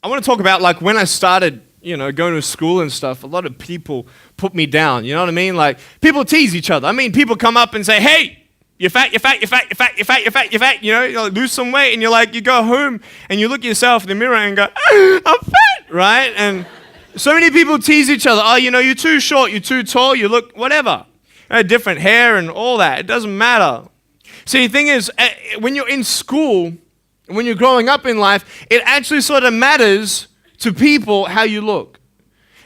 I want to talk about like when I started, going to school and stuff. A lot of people put me down. You know what I mean? Like people tease each other. I mean, people come up and say, "Hey, you're fat, you're fat, you're fat, you're fat, you're fat, you're fat, you're fat." You like, lose some weight, and you go home and you look at yourself in the mirror and go, "I'm fat," right? And so many people tease each other. Oh, you're too short, you're too tall, you look whatever. Different hair and all that. It doesn't matter. See, the thing is, when you're in school, when you're growing up in life, it actually sort of matters to people how you look.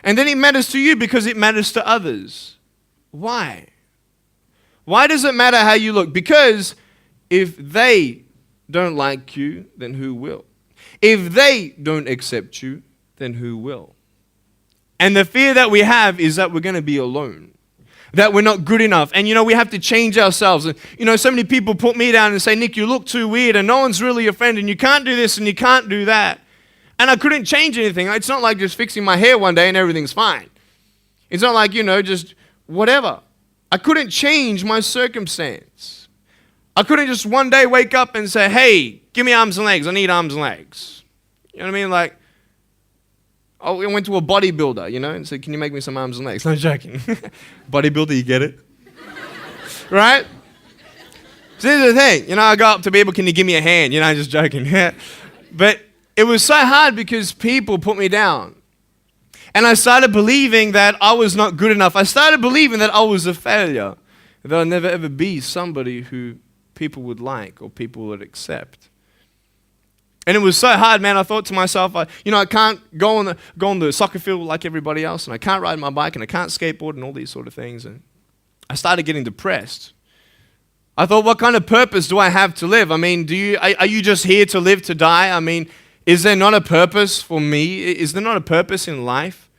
And then it matters to you because it matters to others. Why? Why does it matter how you look? Because if they don't like you, then who will? If they don't accept you, then who will? And the fear that we have is that we're going to be alone. That we're not good enough. And we have to change ourselves. And so many people put me down and say, "Nick, you look too weird and no one's really your friend and you can't do this and you can't do that." And I couldn't change anything. It's not like just fixing my hair one day and everything's fine. It's not like, just whatever. I couldn't change my circumstance. I couldn't just one day wake up and say, "Hey, give me arms and legs. I need arms and legs." You know what I mean? Like, I went to a bodybuilder, and said, "Can you make me some arms and legs?" No, joking. Bodybuilder, you get it? Right? So here's the thing. I go up to people, "Can you give me a hand?" Just joking. But it was so hard because people put me down. And I started believing that I was not good enough. I started believing that I was a failure. That I'd never ever be somebody who people would like or people would accept. And it was so hard, man. I thought to myself, I can't go on the soccer field like everybody else, and I can't ride my bike, and I can't skateboard, and all these sort of things. And I started getting depressed. I thought, what kind of purpose do I have to live? I mean, are you just here to live to die? I mean, is there not a purpose for me? Is there not a purpose in life?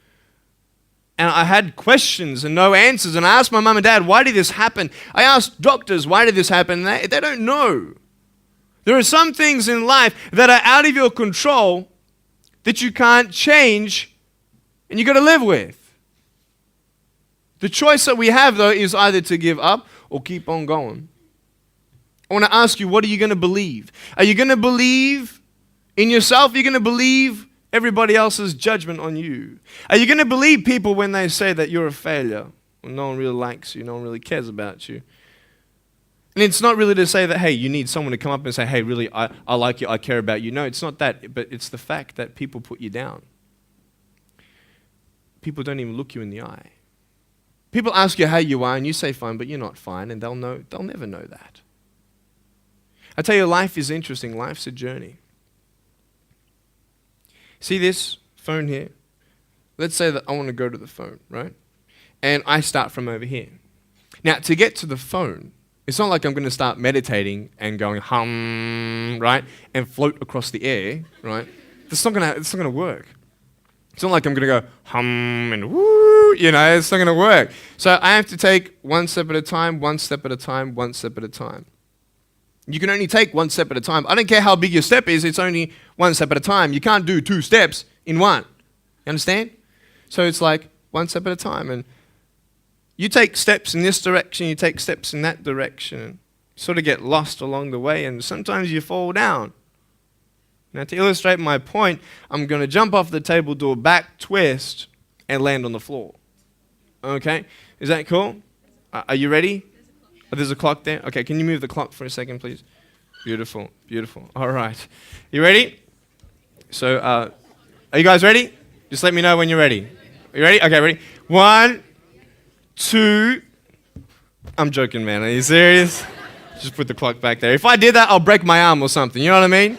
And I had questions and no answers. And I asked my mum and dad, "Why did this happen?" I asked doctors, "Why did this happen?" And they don't know. There are some things in life that are out of your control that you can't change and you got to live with. The choice that we have, though, is either to give up or keep on going. I want to ask you, what are you going to believe? Are you going to believe in yourself? Are you going to believe everybody else's judgment on you? Are you going to believe people when they say that you're a failure, when no one really likes you, no one really cares about you? And it's not really to say that, hey, you need someone to come up and say, "Hey, really, I like you, I care about you." No, it's not that, but it's the fact that people put you down. People don't even look you in the eye. People ask you how you are, and you say fine, but you're not fine, and they'll never know that. I tell you, life is interesting. Life's a journey. See this phone here? Let's say that I want to go to the phone, right? And I start from over here. Now, to get to the phone, it's not like I'm going to start meditating and going hum, right, and float across the air, right? It's not going to work. It's not like I'm going to go hum and woo, it's not going to work. So I have to take one step at a time, one step at a time, one step at a time. You can only take one step at a time. I don't care how big your step is, it's only one step at a time. You can't do 2 steps in one. You understand? So it's like one step at a time. And you take steps in this direction, you take steps in that direction. You sort of get lost along the way, and sometimes you fall down. Now, to illustrate my point, I'm going to jump off the table, do a back twist, and land on the floor. Okay? Is that cool? Are you ready? Oh, there's a clock there? Okay, can you move the clock for a second, please? Beautiful, beautiful. All right. You ready? So, are you guys ready? Just let me know when you're ready. Are you ready? Okay, ready? 1, 2. I'm joking, man. Are you serious? Just put the clock back there. If I did that, I'll break my arm or something. You know what I mean?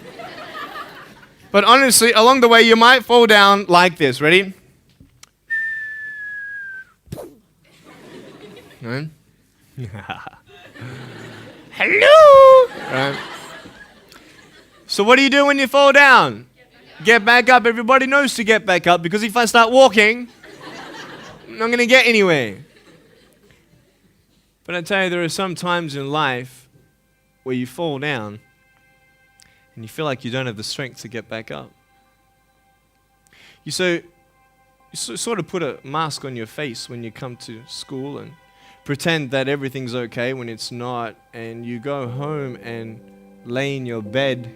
But honestly, along the way, you might fall down like this. Ready? Right? Hello! Right. So what do you do when you fall down? Get back up. Everybody knows to get back up, because if I start walking, I'm not going to get anywhere. But I tell you, there are some times in life where you fall down and you feel like you don't have the strength to get back up. You sort of put a mask on your face when you come to school and pretend that everything's okay when it's not, and you go home and lay in your bed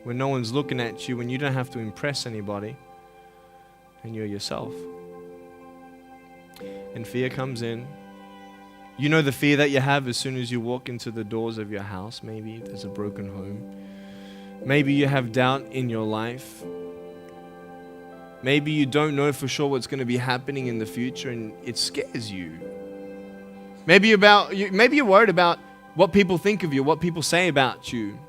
when no one's looking at you, when you don't have to impress anybody, and you're yourself. And fear comes in. You know the fear that you have as soon as you walk into the doors of your house. Maybe there's a broken home. Maybe you have doubt in your life. Maybe you don't know for sure what's going to be happening in the future and it scares you. Maybe you're worried about what people think of you, what people say about you.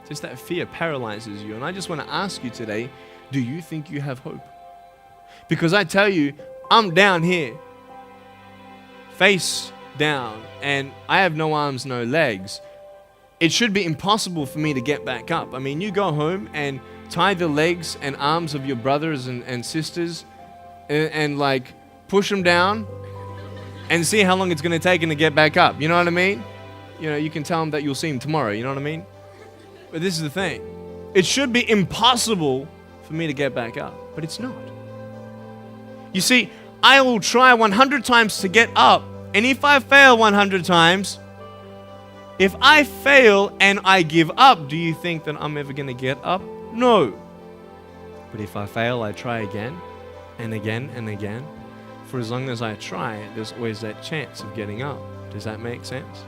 Just that fear paralyzes you. And I just want to ask you today, do you think you have hope? Because I tell you, I'm down here, face down, and I have no arms, no legs. It should be impossible for me to get back up. I mean, you go home and tie the legs and arms of your brothers and sisters and like push them down and see how long it's going to take them to get back up. You know what I mean? You know, you can tell them that you'll see them tomorrow. You know what I mean? But this is the thing. It should be impossible for me to get back up, but it's not. You see, I will try 100 times to get up, and if I fail 100 times, if I fail and I give up, do you think that I'm ever going to get up? No. But if I fail, I try again and again and again. For as long as I try, there's always that chance of getting up. Does that make sense?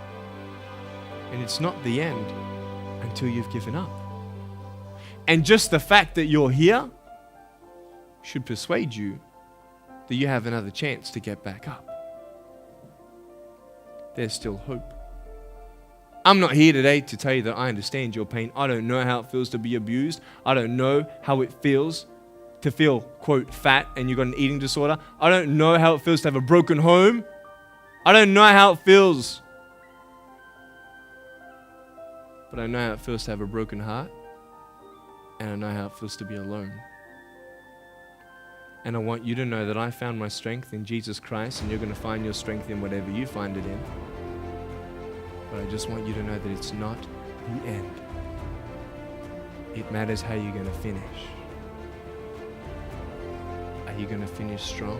And it's not the end until you've given up. And just the fact that you're here should persuade you that you have another chance to get back up. There's still hope. I'm not here today to tell you that I understand your pain. I don't know how it feels to be abused. I don't know how it feels to feel, quote, fat and you've got an eating disorder. I don't know how it feels to have a broken home. I don't know how it feels. But I know how it feels to have a broken heart. And I know how it feels to be alone. And I want you to know that I found my strength in Jesus Christ, and you're going to find your strength in whatever you find it in. But I just want you to know that it's not the end. It matters how you're going to finish. Are you going to finish strong?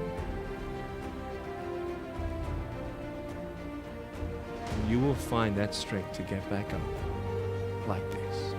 And you will find that strength to get back up like this.